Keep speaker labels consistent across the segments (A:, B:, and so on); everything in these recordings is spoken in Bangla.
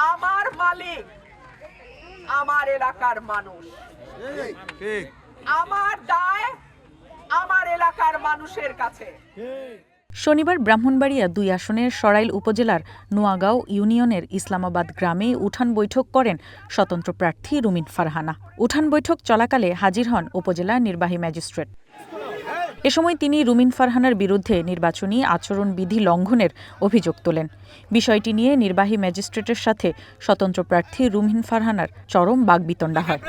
A: আমার মালিক আমার এলাকার মানুষ, আমার দায় আমার এলাকার মানুষের কাছে।
B: শনিবার ব্রাহ্মণবাড়িয়া ২ আসনের সরাইল উপজেলার নোয়াগাঁও ইউনিয়নের ইসলামাবাদ গ্রামে উঠান বৈঠক করেন স্বতন্ত্র প্রার্থী রুমিন ফারহানা। উঠান বৈঠক চলাকালে হাজির হন উপজেলা নির্বাহী ম্যাজিস্ট্রেট। এ সময় তিনি রুমিন ফারহানার বিরুদ্ধে নির্বাচনী আচরণবিধি লঙ্ঘনের অভিযোগ তোলেন। বিষয়টি নিয়ে নির্বাহী ম্যাজিস্ট্রেটের সাথে স্বতন্ত্র প্রার্থী রুমিন ফারহানার চরম বাগবিতণ্ডা হয়।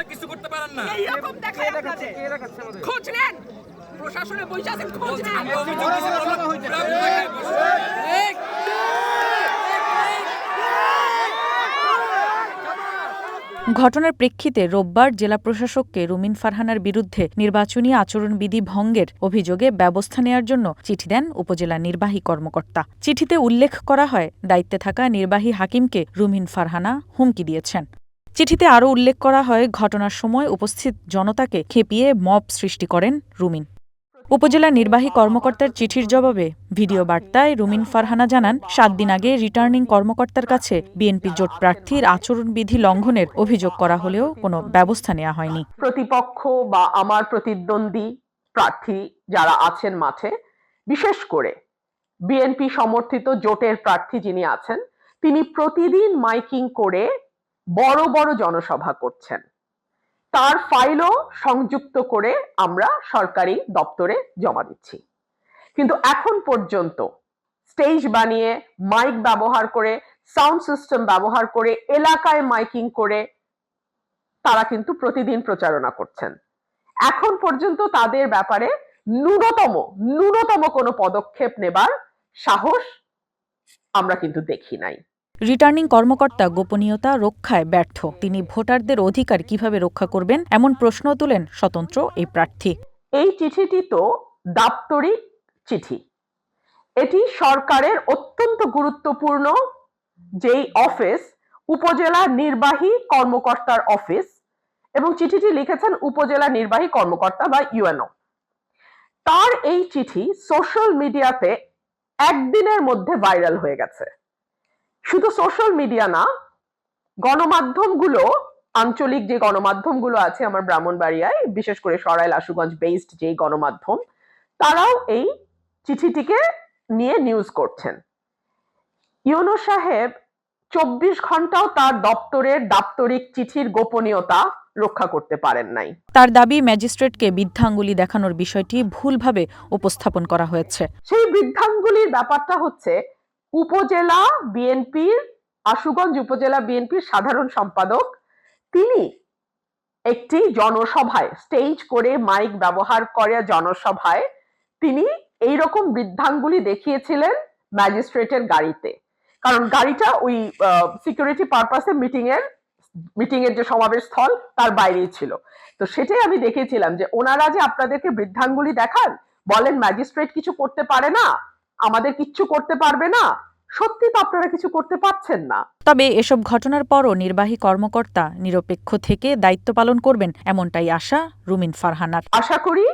B: ঘটনার প্রেক্ষিতে রোববার জেলা প্রশাসককে রুমিন ফারহানার বিরুদ্ধে নির্বাচনী আচরণবিধি ভঙ্গের অভিযোগে ব্যবস্থা নেয়ার জন্য চিঠি দেন উপজেলা নির্বাহী কর্মকর্তা। চিঠিতে উল্লেখ করা হয়, দায়িত্বে থাকা নির্বাহী হাকিমকে রুমিন ফারহানা হুমকি দিয়েছেন। চিঠিতে আরও উল্লেখ করা হয়, ঘটনার সময় উপস্থিত জনতাকে খেপিয়ে মব সৃষ্টি করেন রুমিন। উপজেলা নির্বাহী কর্মকর্তার চিঠির জবাবে ভিডিও বার্তায় রুমিন ফারহানা জানান, ৭ দিন আগে রিটার্নিং কর্মকর্তার কাছে বিএনপি জোট প্রার্থীর আচরণবিধি লঙ্ঘনের অভিযোগ করা হলেও কোনো ব্যবস্থা নেওয়া হয়নি।
A: প্রতিপক্ষ বা আমার প্রতিদ্বন্দ্বী প্রার্থী যারা আছেন মাঠে, বিশেষ করে বিএনপি সমর্থিত জোটের প্রার্থী যিনি আছেন, তিনি প্রতিদিন মাইকিং করে বড় বড় জনসভা করছেন। তার ফাইলও সংযুক্ত করে আমরা সরকারি দপ্তরে জমা দিচ্ছি। কিন্তু এখন পর্যন্ত স্টেজ বানিয়ে, মাইক ব্যবহার করে, সাউন্ড সিস্টেম ব্যবহার করে, এলাকায় মাইকিং করে তারা কিন্তু প্রতিদিন প্রচারণা করছেন। এখন পর্যন্ত তাদের ব্যাপারে ন্যূনতম কোনো পদক্ষেপ নেবার সাহস আমরা কিন্তু দেখি নাই।
B: রিটার্নিং কর্মকর্তা গোপনীয়তা রক্ষায় ব্যর্থ। তিনি ভোটারদের অধিকার কিভাবে রক্ষা করবেন এমন প্রশ্ন তুলেন স্বতন্ত্র এই প্রার্থী।
A: এই চিঠিটি তো দাপ্তরিক চিঠি, এটি সরকারের অত্যন্ত গুরুত্বপূর্ণ যেই অফিস, উপজেলা নির্বাহী কর্মকর্তার অফিস, এবং চিঠিটি লিখেছেন উপজেলা নির্বাহী কর্মকর্তা বা ইউএনও। তার এই চিঠি সোশ্যাল মিডিয়াতে একদিনের মধ্যে ভাইরাল হয়ে গেছে। শুধু সোশ্যাল মিডিয়া না, গণমাধ্যমগুলো, আঞ্চলিক যে গণমাধ্যমগুলো আছে আমার ব্রাহ্মণবাড়িয়ায়, বিশেষ করে সরাইল আশুগঞ্জ বেসড যে গণমাধ্যম, তারাও এই চিঠিটিকে নিয়ে নিউজ করছেন। ইউনো সাহেব ২৪ ঘন্টাও তার দপ্তরের দাপ্তরিক চিঠির গোপনীয়তা রক্ষা করতে পারেন নাই।
B: তার দাবি, ম্যাজিস্ট্রেটকে বৃদ্ধাঙ্গুলি দেখানোর বিষয়টি ভুলভাবে উপস্থাপন করা হয়েছে।
A: সেই বৃদ্ধাঙ্গুলির ব্যাপারটা হচ্ছে, উপজেলা বিএনপির, আশুগঞ্জ উপজেলা বিএনপির সাধারণ সম্পাদক, তিনি একটি জনসভায় স্টেজ করে মাইক ব্যবহার করে জনসভায় তিনি এইরকম বৃদ্ধাঙ্গুলি দেখিয়েছিলেন ম্যাজিস্ট্রেটের গাড়িতে। কারণ গাড়িটা ওই সিকিউরিটি পারপাসে মিটিং এর যে সমাবেশ স্থল তার বাইরেই ছিল। তো সেটাই আমি দেখেছিলাম যে ওনারা যে আপনাদেরকে বৃদ্ধাঙ্গুলি দেখান, বলেন ম্যাজিস্ট্রেট কিছু করতে পারে না, আমাদের কিচ্ছু করতে পারবে না, সত্যি তো আপনারা কিছু করতে পারছেন না।
B: তবে এসব ঘটনার পরও নির্বাহী কর্মকর্তা নিরপেক্ষ থেকে দায়িত্ব পালন করবেন, এমনটাই আশা রুমিন ফারহানার।
A: আশা করি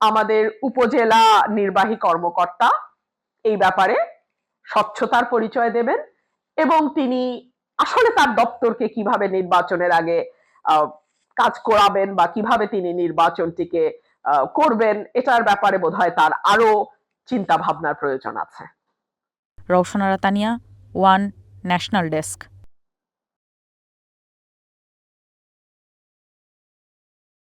A: আমাদের উপজেলা নির্বাহী কর্মকর্তা এই ব্যাপারে স্বচ্ছতার পরিচয় দেবেন এবং তিনি আসলে তার দপ্তরকে কিভাবে নির্বাচনের আগে কাজ করাবেন বা কিভাবে তিনি নির্বাচনটিকে করবেন, এটার ব্যাপারে বোধহয় তার আরো চিন্তা ভাবনার প্রয়োজন আছে।
B: রওশন আরা তানিয়া, ওয়ান ন্যাশনাল ডেস্ক।